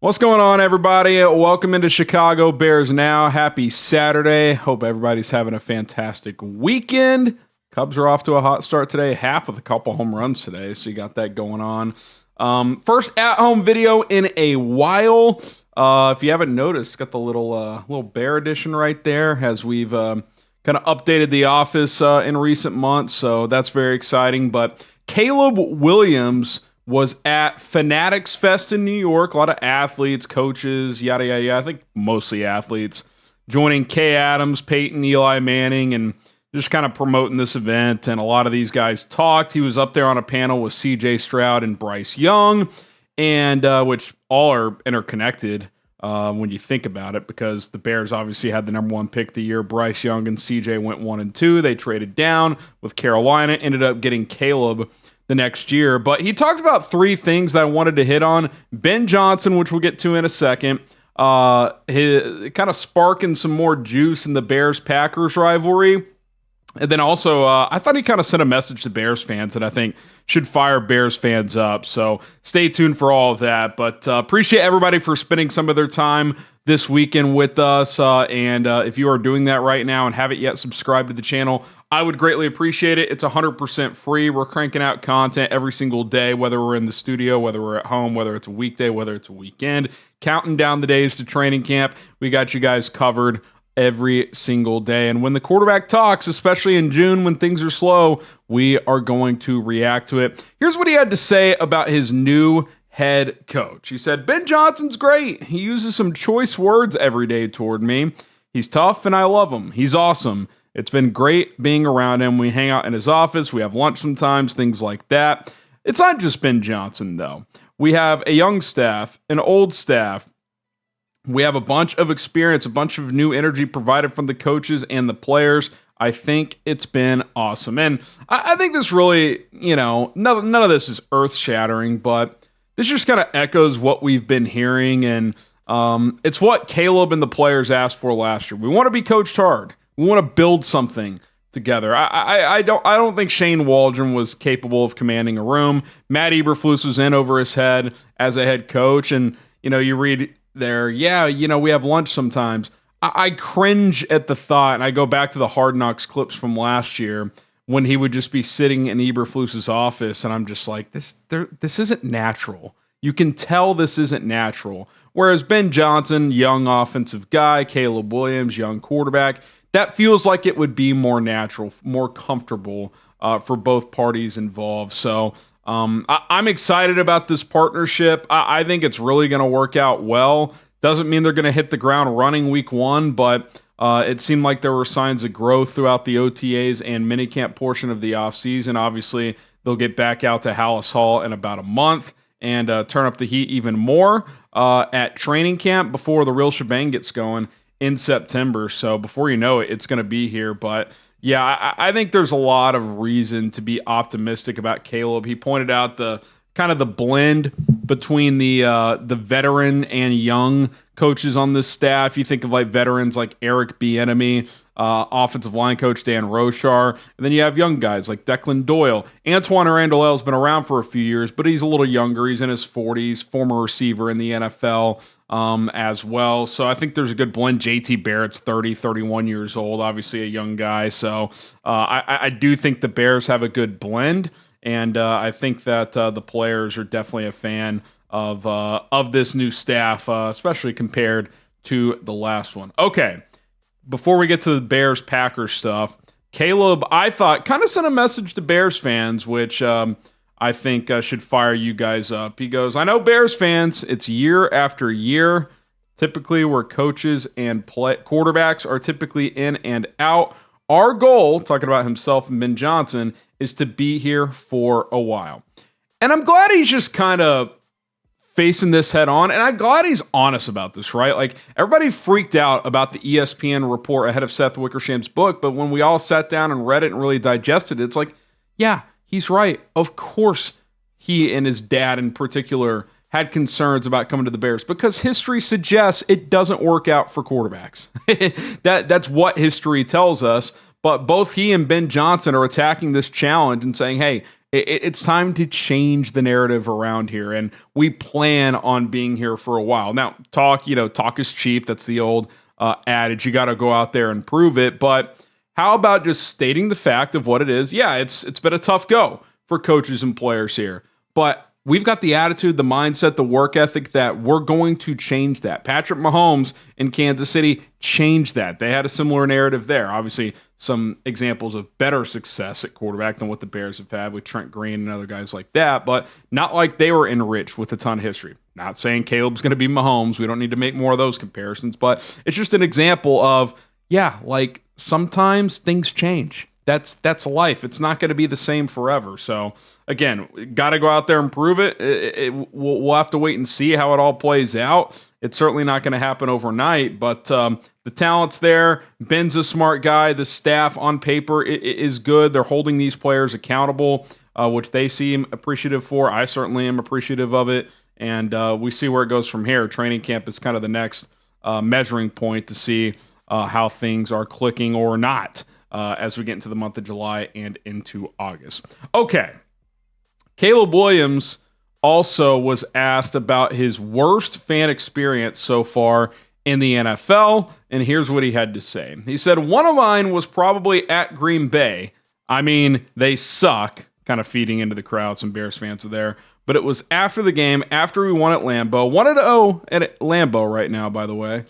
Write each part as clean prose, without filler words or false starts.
What's going on, everybody? Welcome into Chicago Bears Now. Happy Saturday. Hope everybody's having a fantastic weekend. Cubs are off to a hot start today, with a couple home runs today, so you got that going on. First at-home video in a while. If you haven't noticed, got the little Bear edition right there as we've kind of updated the office in recent months, so that's very exciting. But Caleb Williams was at Fanatics Fest in New York. A lot of athletes, coaches, yada, yada, yada. I think mostly athletes joining Kay Adams, Peyton, Eli Manning, and just kind of promoting this event. And a lot of these guys talked. He was up there on a panel with CJ Stroud and Bryce Young, and which all are interconnected when you think about it, because the Bears obviously had the number one pick the year. Bryce Young and CJ went 1 and 2. They traded down with Carolina, ended up getting Caleb the next year. But he talked about three things that I wanted to hit on. Ben Johnson, which we'll get to in a second, his kind of sparking some more juice in the Bears-Packers rivalry. And then also, I thought he kind of sent a message to Bears fans that I think should fire Bears fans up. So stay tuned for all of that. But appreciate everybody for spending some of their time this weekend with us. And if you are doing that right now and haven't yet subscribed to the channel, I would greatly appreciate it. It's 100% free. We're cranking out content every single day, whether we're in the studio, whether we're at home, whether it's a weekday, whether it's a weekend. Counting down the days to training camp. We got you guys covered every single day. And when the quarterback talks, especially in June when things are slow, we are going to react to it. Here's what he had to say about his new head coach. He said, Ben Johnson's great. He uses some choice words every day toward me. He's tough and I love him. He's awesome. It's been great being around him. We hang out in his office. We have lunch sometimes, things like that. It's not just Ben Johnson, though. We have a young staff, an old staff. We have a bunch of experience, a bunch of new energy provided from the coaches and the players. I think it's been awesome. And I think this really, none of this is earth-shattering, but this just kind of echoes what we've been hearing. And it's what Caleb and the players asked for last year. We want to be coached hard. We want to build something together. I don't think Shane Waldron was capable of commanding a room. Matt Eberflus was in over his head as a head coach, and you read there, we have lunch sometimes. I cringe at the thought, and I go back to the Hard Knocks clips from last year when he would just be sitting in Eberflus's office, and I'm just like, this isn't natural. You can tell this isn't natural. Whereas Ben Johnson, young offensive guy, Caleb Williams, young quarterback, that feels like it would be more natural, more comfortable for both parties involved. So I'm excited about this partnership. I think it's really going to work out well. Doesn't mean they're going to hit the ground running week one, but it seemed like there were signs of growth throughout the OTAs and minicamp portion of the offseason. Obviously, they'll get back out to Hallis Hall in about a month and turn up the heat even more at training camp before the real shebang gets going in September. So before you know it, it's going to be here. But yeah, I think there's a lot of reason to be optimistic about Caleb. He pointed out the kind of the blend between the veteran and young coaches on this staff. You think of like veterans like Eric Bieniemy, offensive line coach Dan Rochar, and then you have young guys like Declan Doyle. Antoine Randall has been around for a few years, but he's a little younger. He's in his 40s, former receiver in the NFL as well. So I think there's a good blend. JT Barrett's 30, 31 years old, obviously a young guy. So I do think the Bears have a good blend, and I think that the players are definitely a fan of this new staff, especially compared to the last one. Okay, before we get to the Bears-Packers stuff, Caleb, I thought, kind of sent a message to Bears fans, which I think should fire you guys up. He goes, I know Bears fans, it's year after year, typically where coaches and quarterbacks are typically in and out. Our goal, talking about himself and Ben Johnson, is to be here for a while. And I'm glad he's just kind of facing this head on, and I'm glad he's honest about this, right? Like, everybody freaked out about the ESPN report ahead of Seth Wickersham's book, but when we all sat down and read it and really digested it, it's like, yeah, he's right. Of course, he and his dad in particular had concerns about coming to the Bears because history suggests it doesn't work out for quarterbacks. That's what history tells us. But both he and Ben Johnson are attacking this challenge and saying, hey, It's time to change the narrative around here, and we plan on being here for a while. Now, talk is cheap. That's the old adage. You got to go out there and prove it. But how about just stating the fact of what it is? Yeah, it's been a tough go for coaches and players here, but we've got the attitude, the mindset, the work ethic that we're going to change that. Patrick Mahomes in Kansas City changed that. They had a similar narrative there. Obviously, some examples of better success at quarterback than what the Bears have had with Trent Green and other guys like that, but not like they were enriched with a ton of history. Not saying Caleb's going to be Mahomes. We don't need to make more of those comparisons, but it's just an example of, yeah, like sometimes things change. That's life. It's not going to be the same forever. So again, got to go out there and prove it. We'll have to wait and see how it all plays out. It's certainly not going to happen overnight, but the talent's there. Ben's a smart guy. The staff on paper is good. They're holding these players accountable, which they seem appreciative for. I certainly am appreciative of it, and we see where it goes from here. Training camp is kind of the next measuring point to see how things are clicking or not as we get into the month of July and into August. Okay. Caleb Williams also was asked about his worst fan experience so far in the NFL, and here's what he had to say. He said, "One of mine was probably at Green Bay. I mean, they suck," kind of feeding into the crowd. Some Bears fans are there. But it was after the game, after we won at Lambeau. 1-0 at Lambeau right now, by the way,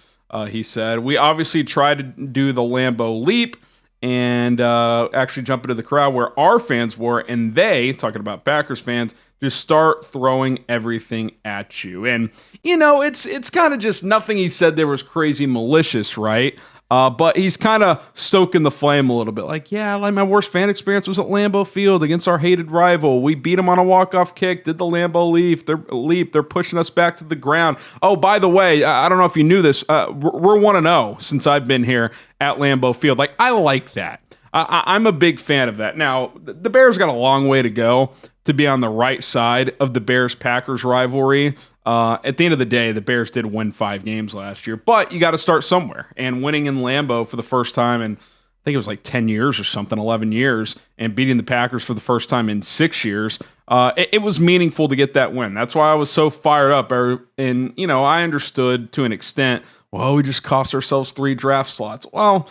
he said. We obviously tried to do the Lambeau leap and actually jump into the crowd where our fans were, and they, talking about Packers fans, just start throwing everything at you. And, it's kind of just nothing he said there was crazy malicious, right? But he's kind of stoking the flame a little bit. Like, yeah, like my worst fan experience was at Lambeau Field against our hated rival. We beat them on a walk-off kick, did the Lambeau leap. They're pushing us back to the ground. Oh, by the way, I don't know if you knew this. We're 1-0 since I've been here at Lambeau Field. Like, I like that. I'm a big fan of that. Now, the Bears got a long way to go to be on the right side of the Bears-Packers rivalry. At the end of the day, the Bears did win 5 games last year, but you got to start somewhere. And winning in Lambeau for the first time in, I think it was like 10 years or something, 11 years, and beating the Packers for the first time in 6 years, it was meaningful to get that win. That's why I was so fired up. And, I understood to an extent, well, we just cost ourselves 3 draft slots. Well,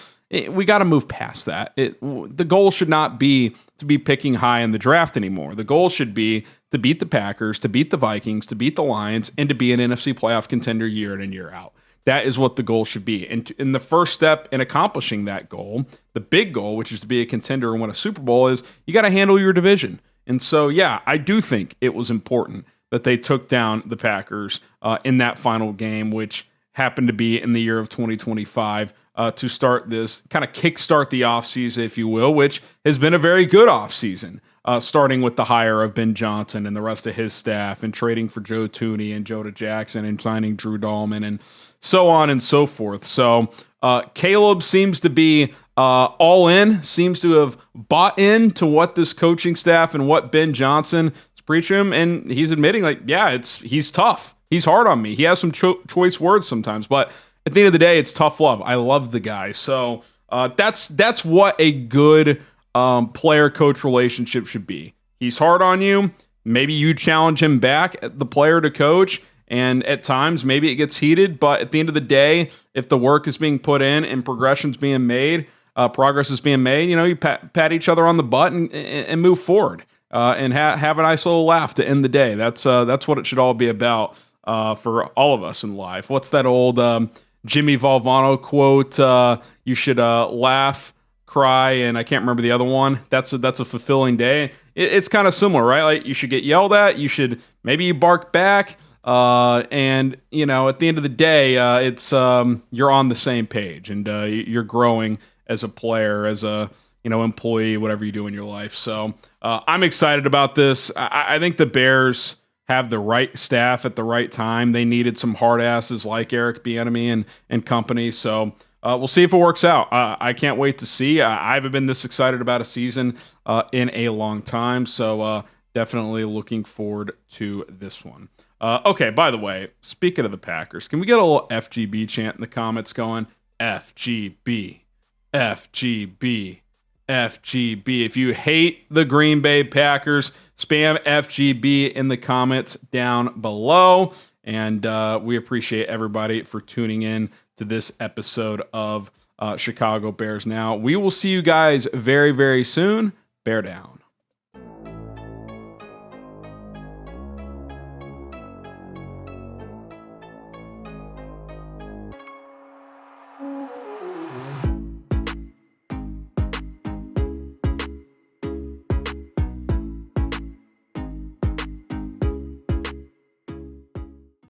we got to move past that. The goal should not be to be picking high in the draft anymore. The goal should be to beat the Packers, to beat the Vikings, to beat the Lions, and to be an NFC playoff contender year in and year out. That is what the goal should be. And in the first step in accomplishing that goal, the big goal, which is to be a contender and win a Super Bowl, is you got to handle your division. And so, yeah, I do think it was important that they took down the Packers in that final game, which happened to be in the year of 2025. To start this, kind of kickstart the offseason, if you will, which has been a very good offseason, starting with the hire of Ben Johnson and the rest of his staff and trading for Joe Thuney and Jonah Jackson and signing Drew Dahlman and so on and so forth. So Caleb seems to be all in, seems to have bought into what this coaching staff and what Ben Johnson is preaching him, and he's admitting, like, yeah, he's tough. He's hard on me. He has some choice words sometimes, but at the end of the day, it's tough love. I love the guy. So that's what a good player-coach relationship should be. He's hard on you. Maybe you challenge him back, the player to coach, and at times maybe it gets heated. But at the end of the day, if the work is being put in and progression's being made, progress is being made, you pat each other on the butt and move forward and have a nice little laugh to end the day. That's what it should all be about for all of us in life. What's that old Jimmy Valvano quote? You should laugh, cry, and I can't remember the other one. That's a fulfilling day. It's kind of similar, right? Like, you should get yelled at. Maybe you bark back. And at the end of the day, it's you're on the same page, and you're growing as a player, as a employee, whatever you do in your life. So I'm excited about this. I think the Bears have the right staff at the right time. They needed some hard asses like Eric Bieniemy and company. So we'll see if it works out. I can't wait to see. I haven't been this excited about a season in a long time. So definitely looking forward to this one. Okay, by the way, speaking of the Packers, can we get a little FGB chant in the comments going? FGB, FGB, FGB. If you hate the Green Bay Packers, spam FGB in the comments down below. And we appreciate everybody for tuning in to this episode of Chicago Bears Now. We will see you guys very, very soon. Bear down.